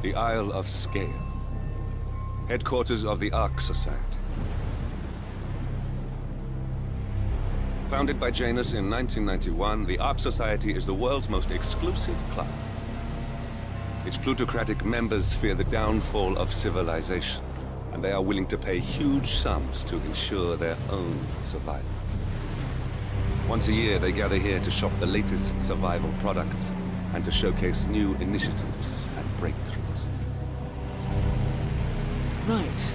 The Isle of Scale, headquarters of the Ark Society. Founded by Janus in 1991, the Ark Society is the world's most exclusive club. Its plutocratic members fear the downfall of civilization, and they are willing to pay huge sums to ensure their own survival. Once a year, they gather here to shop the latest survival products and to showcase new initiatives and breakthroughs. Right.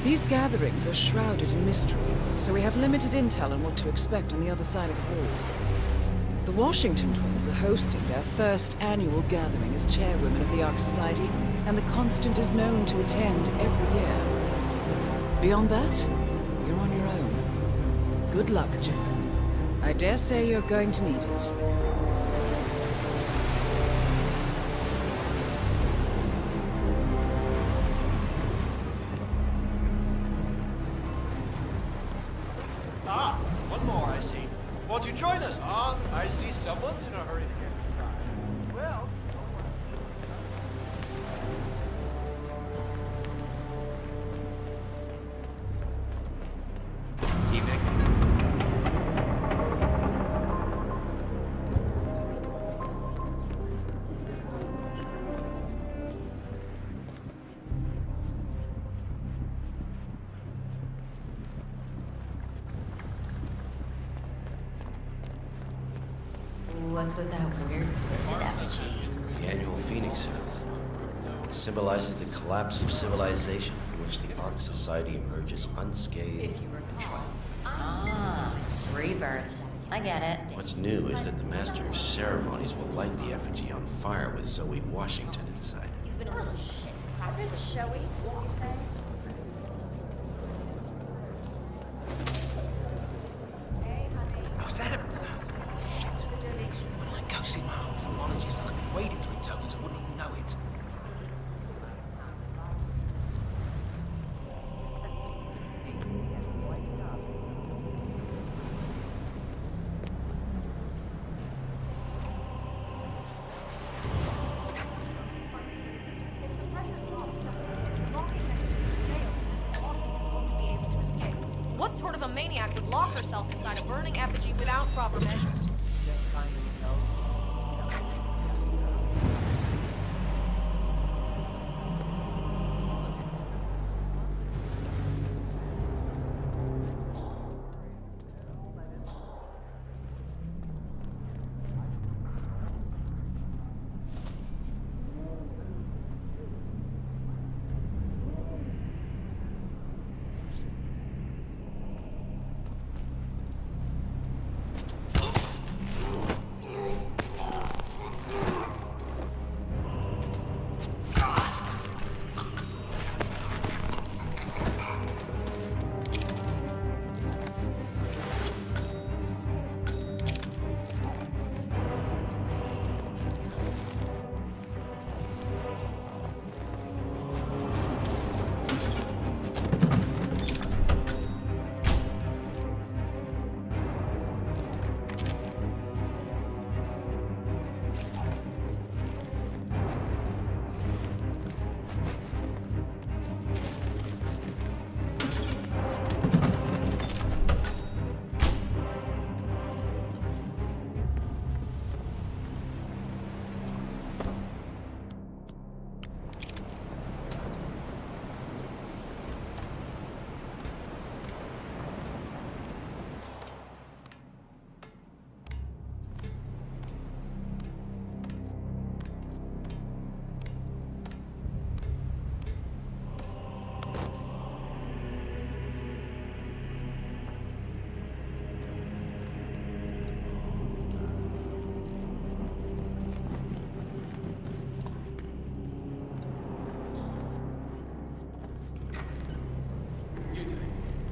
These gatherings are shrouded in mystery, so we have limited intel on what to expect on the other side of the walls. The Washington twins are hosting their first annual gathering as chairwomen of the Ark Society, and the Constant is known to attend every year. Beyond that, you're on your own. Good luck, gentlemen. I dare say you're going to need it. Ah, one more, I see. Won't you join us? Ah, I see someone's in a hurry to get inside. Well, Evening. What's with that weird effigy? The annual Phoenix House symbolizes the collapse of civilization from which the Ark Society emerges unscathed. If you recall. Ah, rebirth. I get it. What's new is that the Master of Ceremonies will light the effigy on fire with Zoe Washington inside. He's been a little shit. A bit showy, you say? Was that a... Shit. When I go see my ophthalmologist, I could be wading through tokens, I wouldn't even know it. What sort of a maniac would lock herself inside a burning effigy without proper measures?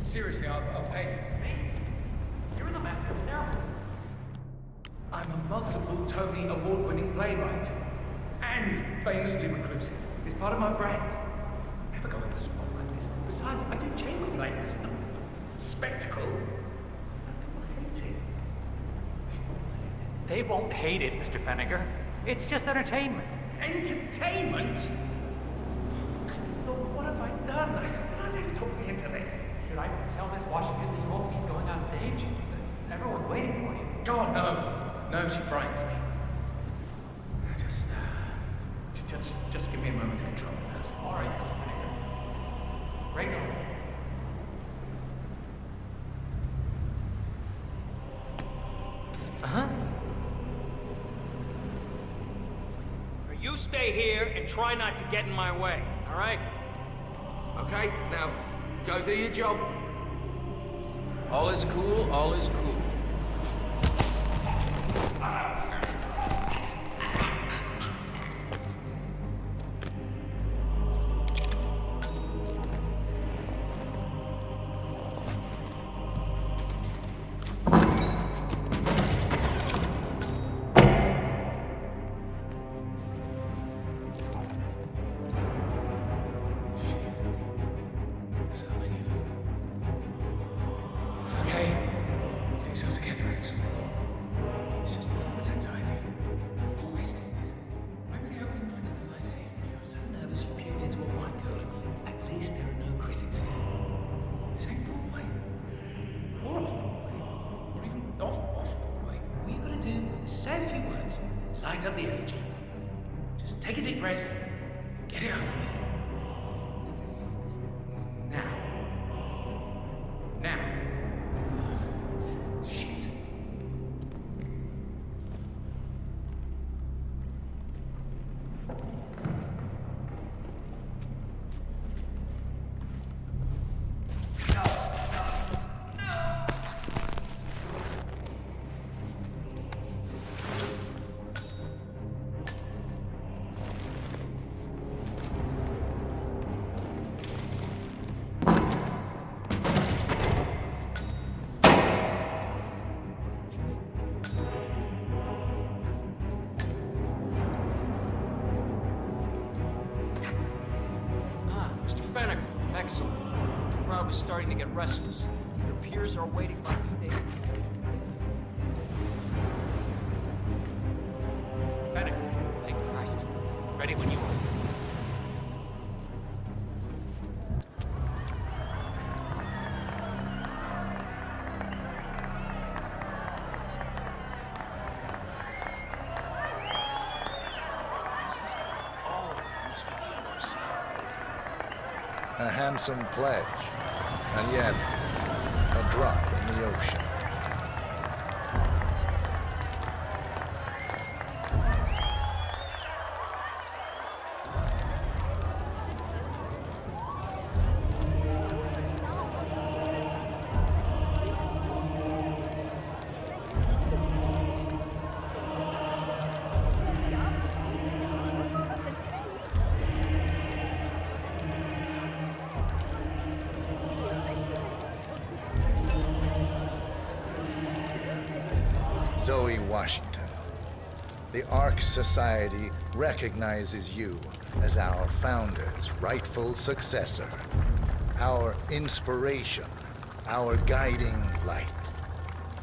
Seriously, I'll pay you. Me? You're in the Master of Ceremonies. I'm a multiple Tony Award-winning playwright. And famously reclusive. It's part of my brand. Never go in the spot like this. Besides, I do chamber plays. Spectacle. People hate it. They won't hate it, Mr. Fenniger. It's just entertainment. Entertainment? Washington that you won't be going on stage? Everyone's waiting for you. God, no. No, she frightens me. Just give me a moment to control the nerves. All right, break on. Uh-huh. You stay here and try not to get in my way, all right? Okay, now, go do your job. All is cool, all is cool. Light up the effigy. Just take a deep breath. Get it over with. Now. Now. Shit. Excellent. The crowd was starting to get restless. Your peers are waiting backstage. Fennec, thank Christ. Ready when you are. Who's this guy? Oh, must be the MOC. A handsome pledge, and yet a drop in the ocean. Zoe Washington, the Ark Society recognizes you as our founder's rightful successor, our inspiration, our guiding light,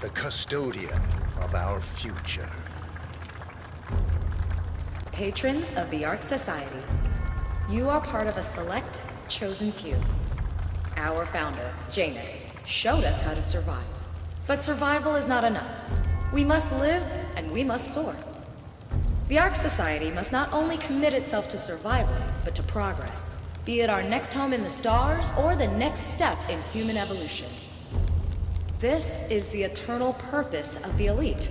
the custodian of our future. Patrons of the Ark Society, you are part of a select, chosen few. Our founder, Janus, showed us how to survive. But survival is not enough. We must live, and we must soar. The Ark Society must not only commit itself to survival, but to progress, be it our next home in the stars or the next step in human evolution. This is the eternal purpose of the elite.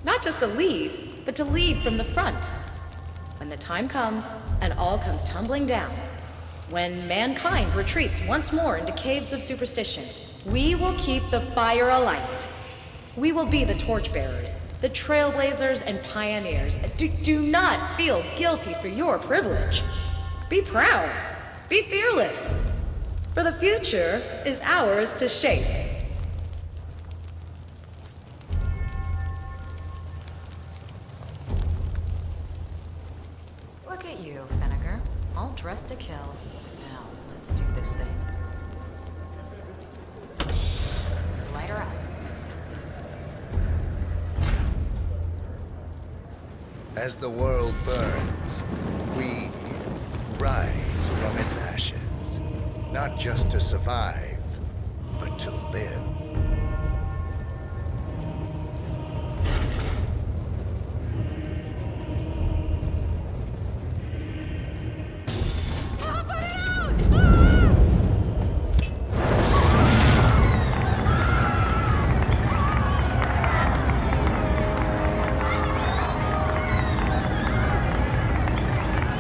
Not just to lead, but to lead from the front. When the time comes, and all comes tumbling down, when mankind retreats once more into caves of superstition, we will keep the fire alight. We will be the torchbearers, the trailblazers and pioneers. Do not feel guilty for your privilege. Be proud. Be fearless. For the future is ours to shape. Look at you, Fenneker. All dressed to kill. Now, let's do this thing. Light her up. As the world burns, we rise from its ashes, not just to survive, but live.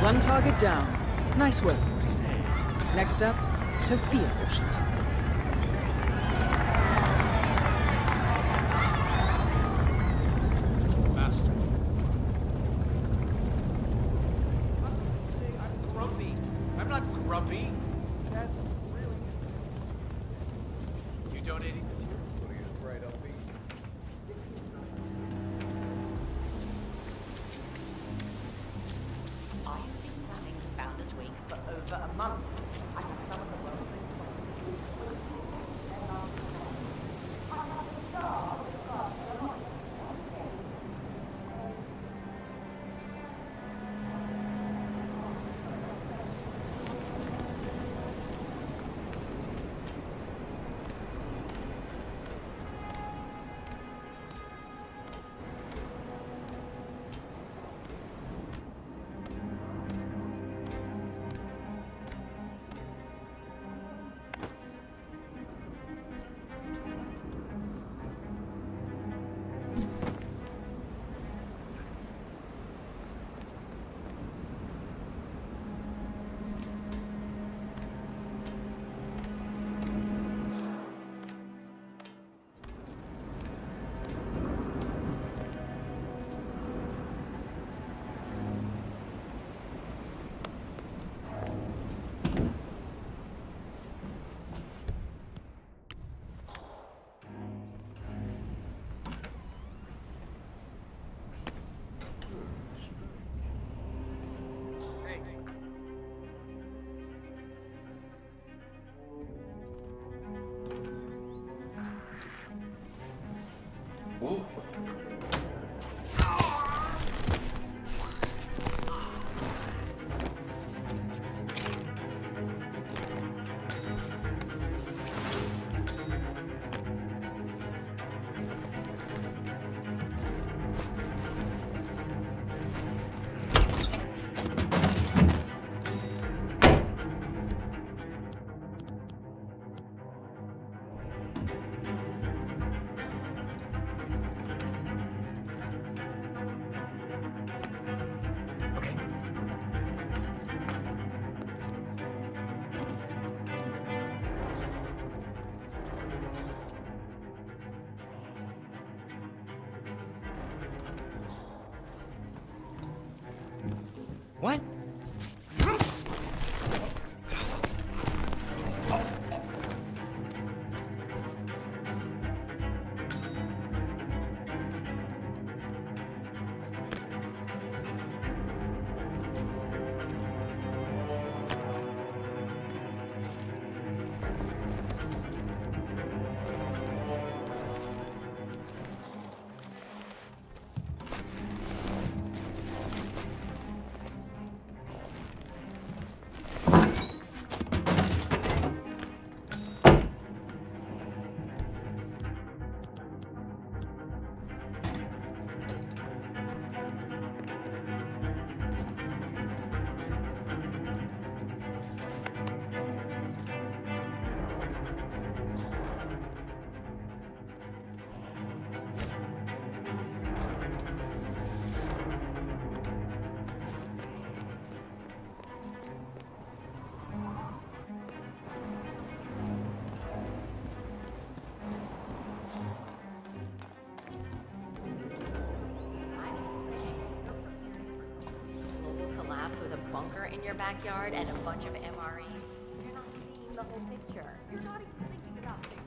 One target down. Nice work, 47. Next up, Sophia Washington. Master. I'm grumpy. I'm not grumpy. That's really... You donating this year? What are you afraid of me? I've been planning Founders Week for over a month. I have some of the world's What? With a bunker in your backyard and a bunch of MREs. You're not seeing the whole picture. You're not even thinking about things.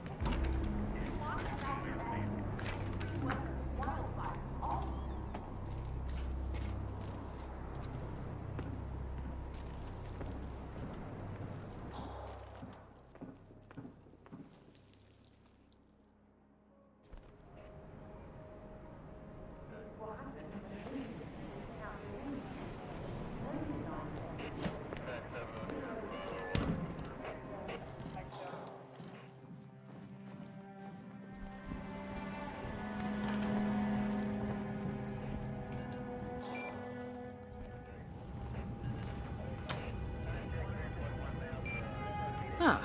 Ah,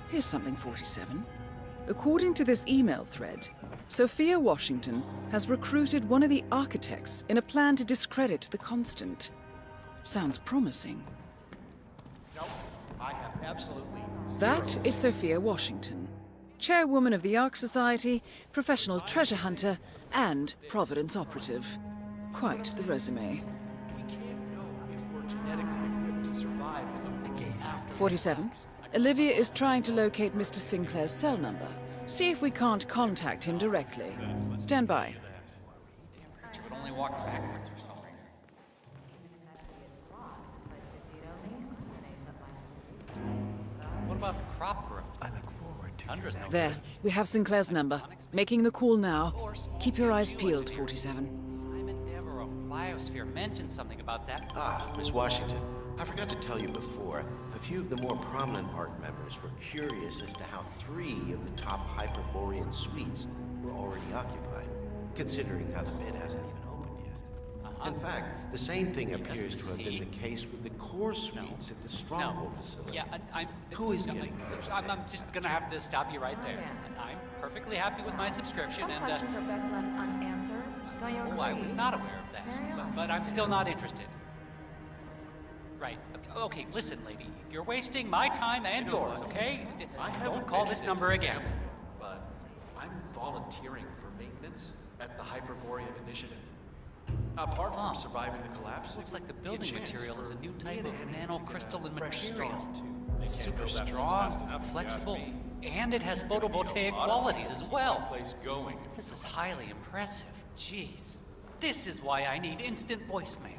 here's something, 47. According to this email thread, Sophia Washington has recruited one of the architects in a plan to discredit the Constant. Sounds promising. No, I have absolutely That is Sophia Washington, chairwoman of the Ark Society, professional treasure hunter, and Providence operative. Quite the resume. We can't know if we're genetically equipped to survive in the world after 47. Olivia is trying to locate Mr. Sinclair's cell number. See if we can't contact him directly. Stand by. Damn creature would only walk backwards for some reason. What about crop growth? I look forward to Tundra's no There, we have Sinclair's number. Making the call now. Keep your eyes peeled, 47. Simon Dever of Biosphere mentioned something about that. Ah, Miss Washington, I forgot to tell you before, a few of the more prominent ARC members were curious as to how 3 of the top Hyperborean suites were already occupied, considering how the bid hasn't even opened yet. In fact, the same thing appears to have been the case with the core suites at the Stronghold facility. Yeah, Who is getting those? I'm just gonna have to stop you right there. I'm perfectly happy with my subscription Some and, questions are best left unanswered. Don't you agree? I was not aware of that, Carry on. but I'm still not interested. Right. Okay, listen, lady. You're wasting my time and yours, okay? Don't call this number again. But I'm volunteering for maintenance at the Hyperborean Initiative. Apart from surviving the collapse, Looks like the it would be building chance material for is a new me type and of Annie to get a nanocrystalline fresh material. start, too. Super strong, flexible, and it has photovoltaic qualities as well. This is highly impressive. Jeez. This is why I need instant voicemail.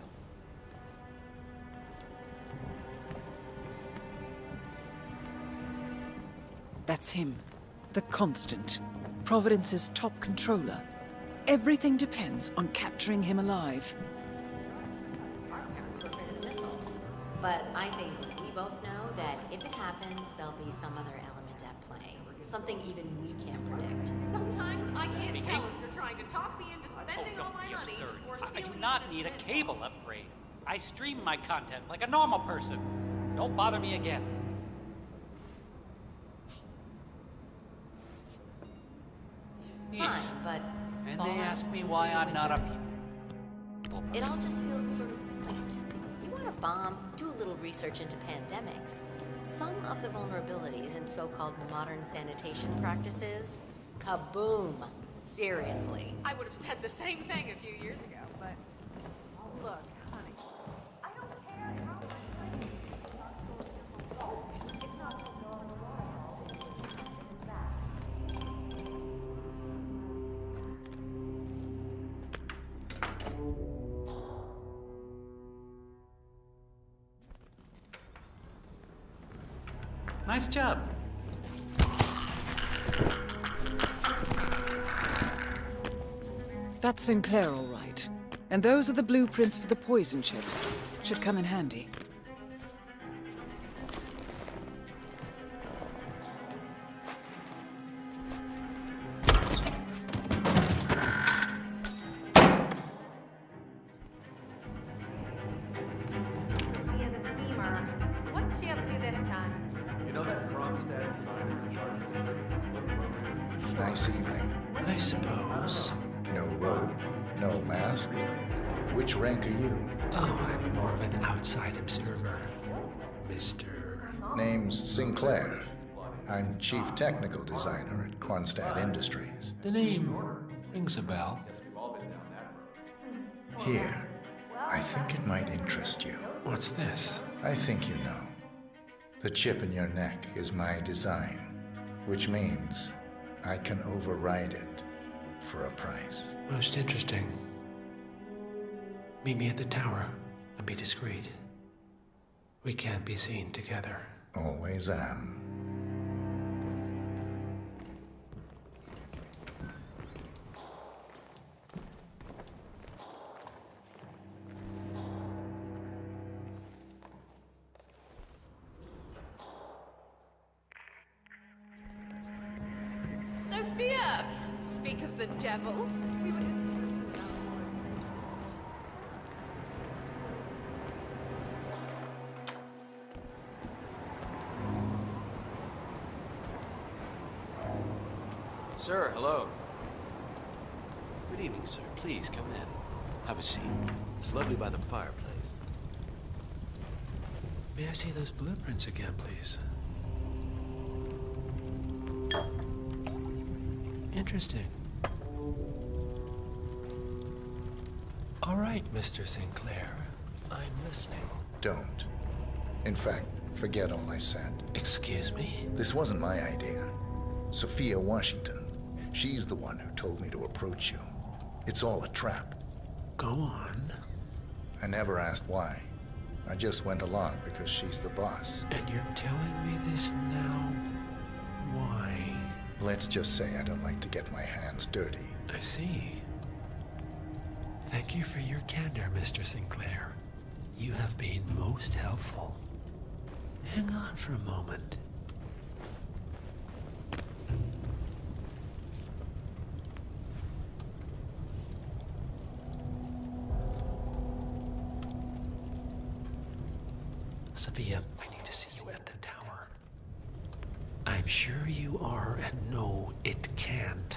That's him. The Constant. Providence's top controller. Everything depends on capturing him alive. Our parents were afraid of the missiles. But I think we both know that if it happens, there'll be some other element at play. Something even we can't predict. Sometimes I can't me. tell if you're trying to talk me into spending all Don't my be money absurd. or I sealing do me not in a need a cement cable upgrade. I stream my content like a normal person. Don't bother me again. Fine, but And they ask me why I'm not a people it all person. just feels sort of quaint. You want to bomb? Do a little research into pandemics. Some of the vulnerabilities in so-called modern sanitation practices, kaboom! Seriously. I would have said the same thing a few years ago, but look, honey. I don't care how Nice job. That's Sinclair, all right. And those are the blueprints for the poison chip. Should come in handy. Sophia the schemer. What's she up to this time? You know that Kronstadt designer in charge of Nice evening. I suppose. No robe, no mask. Which rank are you? Oh, I'm more of an outside observer, Mr. Name's Sinclair. I'm Chief Technical Designer at Kronstadt Industries. The name rings a bell. Here, I think it might interest you. What's this? I think you know. The chip in your neck is my design, which means I can override it for a price. Most interesting. Meet me at the tower and be discreet. We can't be seen together. Always am. Sophia! Speak of the devil. We were Sir, hello. Good evening, sir. Please come in. Have a seat. It's lovely by the fireplace. May I see those blueprints again, please? Interesting. All right, Mr. Sinclair. I'm listening. Don't. In fact, forget all I said. Excuse me? This wasn't my idea. Sophia Washington. She's the one who told me to approach you. It's all a trap. Go on. I never asked why. I just went along because she's the boss. And you're telling me this now? Why? Let's just say I don't like to get my hands dirty. I see. Thank you for your candor, Mr. Sinclair. You have been most helpful. Hang on for a moment. Sophia, I need to see you at the tower. I'm sure you are, and no, it can't.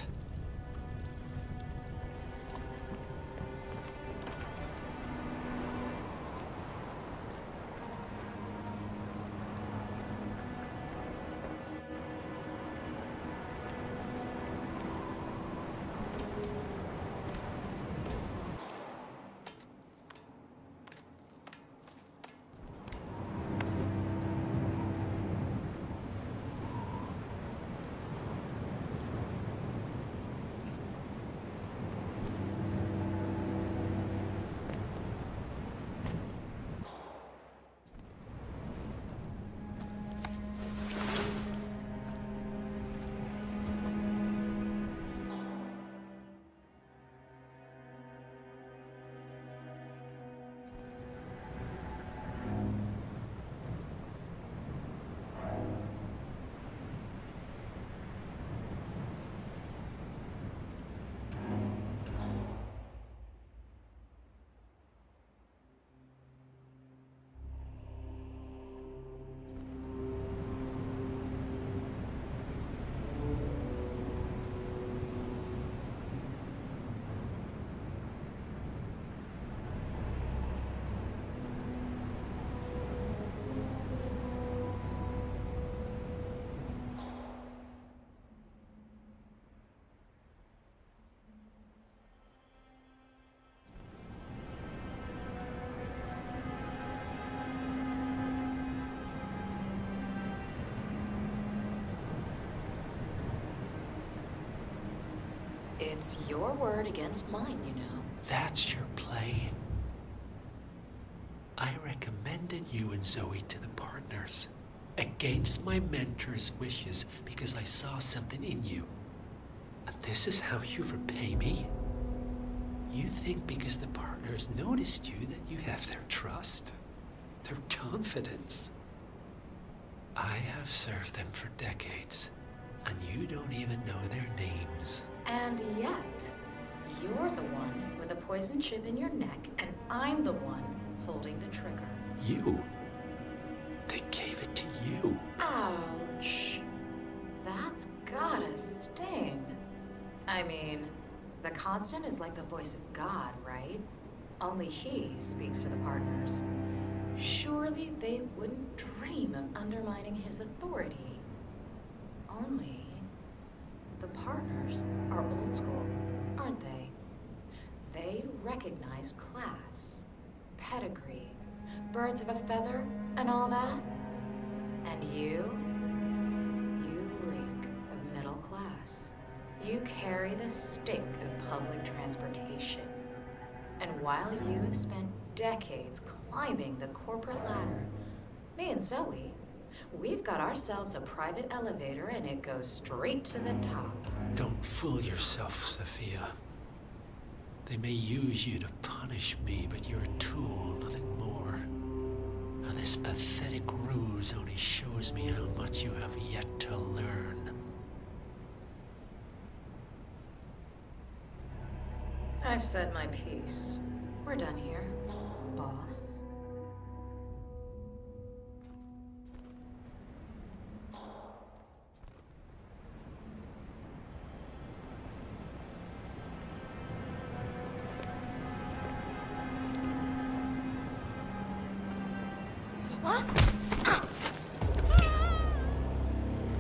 It's your word against mine, you know. That's your play. I recommended you and Zoe to the partners, against my mentor's wishes, because I saw something in you. And this is how you repay me? You think because the partners noticed you that you have their trust, their confidence. I have served them for decades, and you don't even know their names. And yet, you're the one with a poisoned chip in your neck, and I'm the one holding the trigger. You? They gave it to you. Ouch. That's gotta sting. I mean, the Constant is like the voice of God, right? Only he speaks for the partners. Surely they wouldn't dream of undermining his authority. Only the partners are old school, aren't they? They recognize class, pedigree, birds of a feather, and all that. And you reek of middle class. You carry the stink of public transportation. And while you have spent decades climbing the corporate ladder, me and Zoe, we've got ourselves a private elevator and it goes straight to the top. Don't fool yourself, Sophia. They may use you to punish me, but you're a tool, nothing more. And this pathetic ruse only shows me how much you have yet to learn. I've said my piece. We're done here, boss.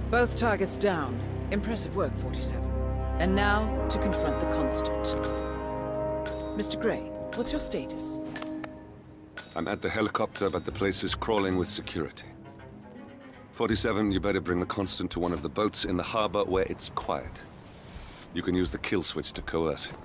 Both targets down. Impressive work, 47. And now, to confront the Constant. Mr. Gray, what's your status? I'm at the helicopter, but the place is crawling with security. 47, you better bring the Constant to one of the boats in the harbor where it's quiet. You can use the kill switch to coerce him.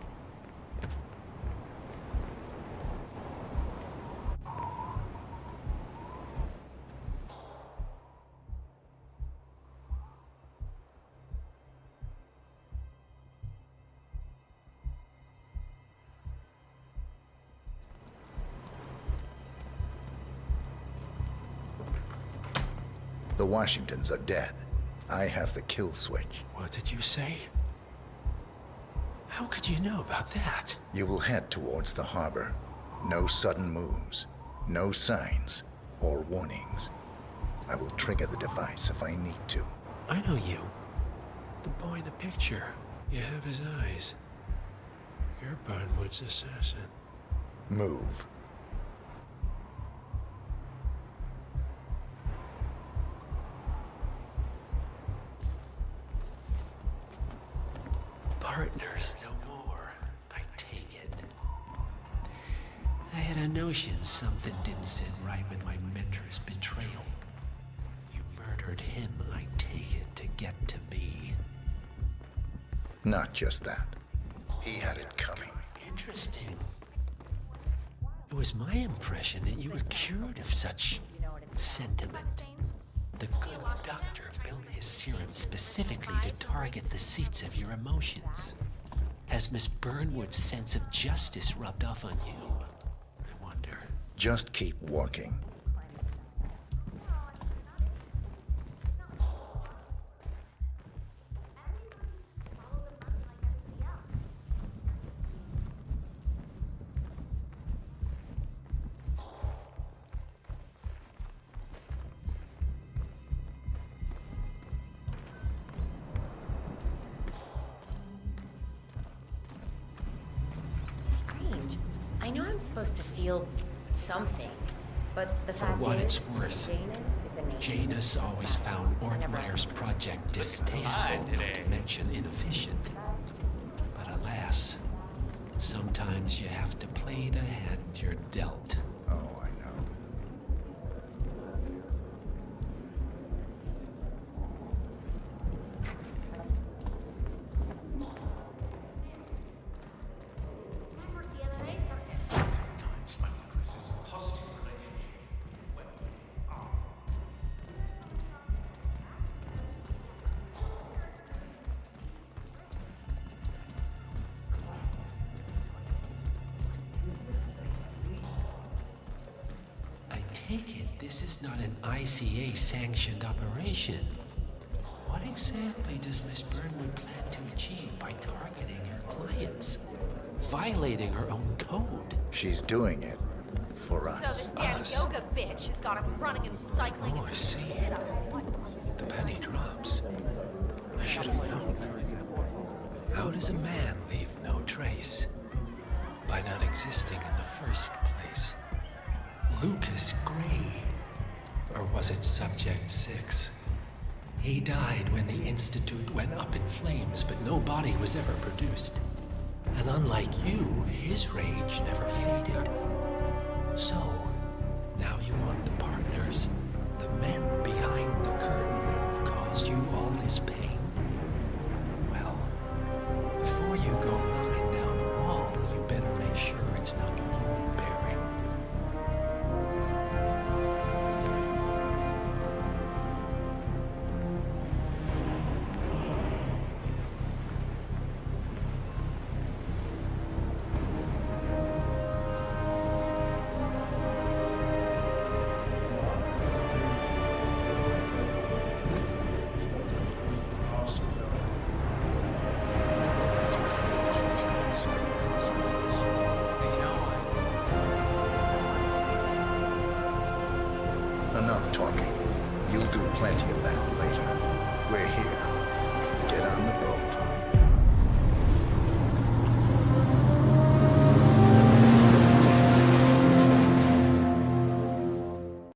The Washingtons are dead. I have the kill switch. What did you say? How could you know about that? You will head towards the harbor. No sudden moves, no signs or warnings. I will trigger the device if I need to. I know you. The boy in the picture. You have his eyes. You're Burnwood's assassin. Move. Partners no more, I take it. I had a notion something didn't sit right with my mentor's betrayal. You murdered him, I take it, to get to me. Not just that. He had it coming. Interesting. It was my impression that you were cured of such sentiment. The good doctor built his serum specifically to target the seats of your emotions. Has Miss Burnwood's sense of justice rubbed off on you? I wonder. Just keep walking. I know I'm supposed to feel something, but the For fact what is, it's worth, Janus always found Ortmeyer's project distasteful, not to mention inefficient. But alas, sometimes you have to play the hand you're dealt. Oh, I know. Take it, this is not an ICA-sanctioned operation. What exactly does Miss Burnwood plan to achieve by targeting her clients? Violating her own code? She's doing it for us. So this damn yoga bitch has got him running and cycling. Oh, I see. The penny drops. I should have known. How does a man leave no trace? By not existing in the first place. Lucas Gray. Or was it Subject 6? He died when the Institute went up in flames, but no body was ever produced. And unlike you, his rage never faded. So, now you want the partners, the men behind the curtain who have caused you all this pain? Well, before you go knocking down a wall, you better make sure it's not load-bearing. Enough talking. You'll do plenty of that later. We're here.